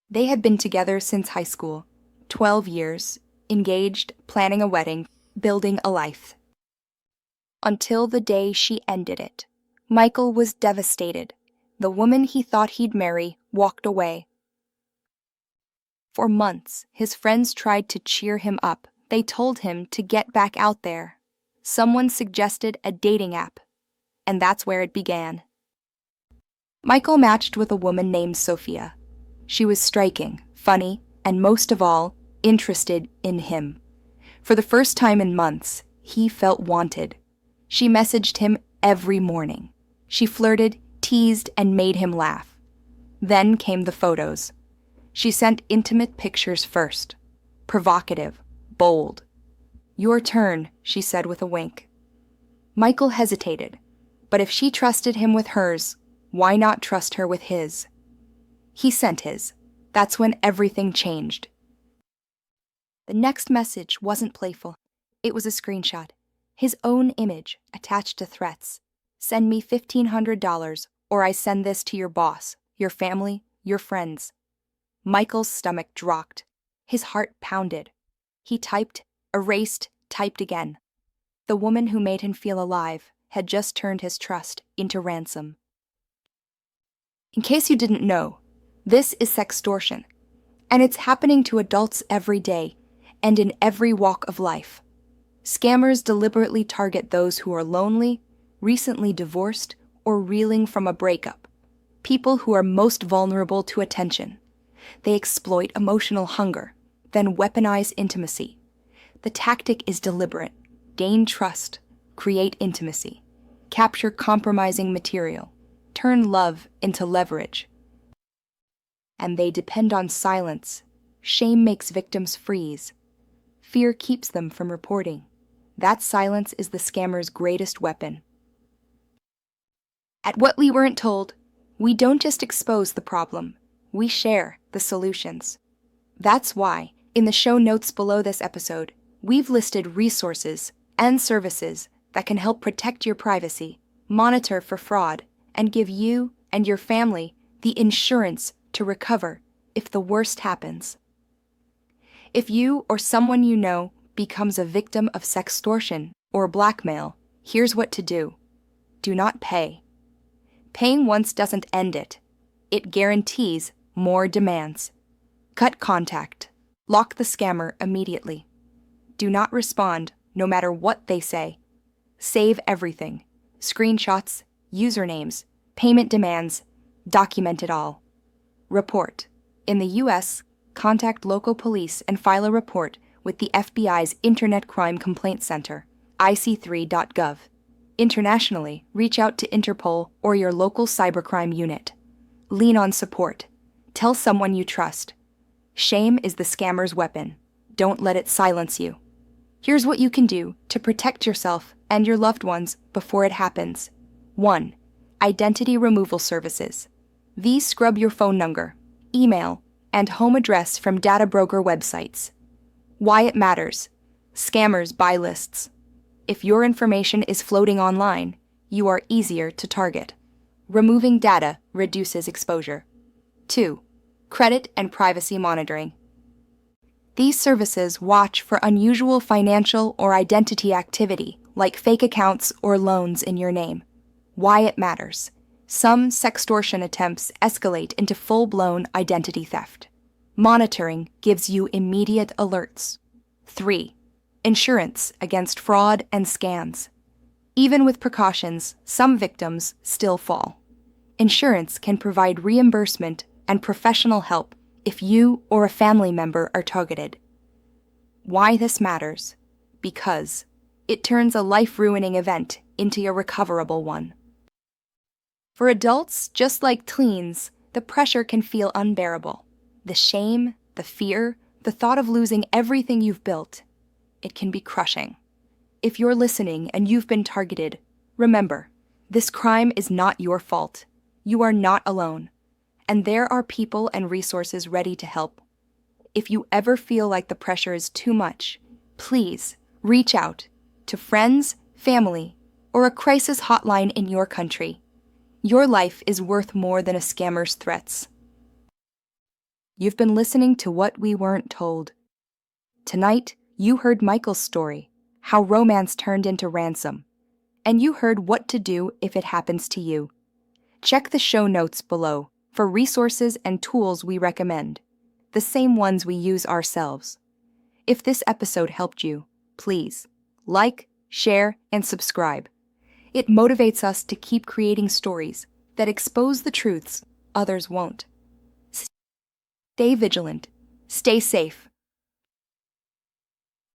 They had been together since high school, 12 years, engaged, planning a wedding, building a life. Until the day she ended it. Michael was devastated. The woman he thought he'd marry walked away. For months, his friends tried to cheer him up. They told him to get back out there. Someone suggested a dating app, and that's where it began. Michael matched with a woman named Sophia. She was striking, funny, and most of all, interested in him. For the first time in months, he felt wanted. She messaged him every morning. She flirted, teased, and made him laugh. Then came the photos. She sent intimate pictures first. Provocative, bold. "Your turn," she said with a wink. Michael hesitated, but if she trusted him with hers, why not trust her with his? He sent his. That's when everything changed. The next message wasn't playful. It was a screenshot. His own image attached to threats. "Send me $1,500 or I send this to your boss, your family, your friends." Michael's stomach dropped. His heart pounded. He typed, erased, typed again. The woman who made him feel alive had just turned his trust into ransom. In case you didn't know, this is sextortion, and it's happening to adults every day and in every walk of life. Scammers deliberately target those who are lonely, recently divorced, or reeling from a breakup, people who are most vulnerable to attention. They exploit emotional hunger, then weaponize intimacy. The tactic is deliberate. Gain trust, create intimacy, capture compromising material, turn love into leverage. And they depend on silence. Shame makes victims freeze. Fear keeps them from reporting. That silence is the scammer's greatest weapon. At What We Weren't Told, we don't just expose the problem, we share the solutions. That's why, in the show notes below this episode, we've listed resources and services that can help protect your privacy, monitor for fraud, and give you and your family the insurance to recover if the worst happens. If you or someone you know becomes a victim of sextortion or blackmail, here's what to do. Do not pay. Paying once doesn't end it. It guarantees more demands. Cut contact. Lock the scammer immediately. Do not respond, no matter what they say. Save everything. Screenshots, usernames, payment demands. Document it all. Report. In the U.S., contact local police and file a report with the FBI's Internet Crime Complaint Center, ic3.gov. Internationally, reach out to Interpol or your local cybercrime unit. Lean on support. Tell someone you trust. Shame is the scammer's weapon. Don't let it silence you. Here's what you can do to protect yourself and your loved ones before it happens. 1. Identity removal services. These scrub your phone number, email, and home address from data broker websites. Why it matters. Scammers buy lists. If your information is floating online, you are easier to target. Removing data reduces exposure. 2. Credit and privacy monitoring. These services watch for unusual financial or identity activity, like fake accounts or loans in your name. Why it matters. Some sextortion attempts escalate into full-blown identity theft. Monitoring gives you immediate alerts. 3. Insurance against fraud and scams. Even with precautions, some victims still fall. Insurance can provide reimbursement and professional help if you or a family member are targeted. Why this matters? Because it turns a life-ruining event into a recoverable one. For adults, just like teens, the pressure can feel unbearable. The shame, the fear, the thought of losing everything you've built. It can be crushing. If you're listening and you've been targeted, remember, this crime is not your fault. You are not alone. And there are people and resources ready to help. If you ever feel like the pressure is too much, please reach out to friends, family, or a crisis hotline in your country. Your life is worth more than a scammer's threats. You've been listening to What We Weren't Told. Tonight, you heard Michael's story, how romance turned into ransom, and you heard what to do if it happens to you. Check the show notes below for resources and tools we recommend, the same ones we use ourselves. If this episode helped you, please like, share, and subscribe. It motivates us to keep creating stories that expose the truths others won't. Stay vigilant, stay safe,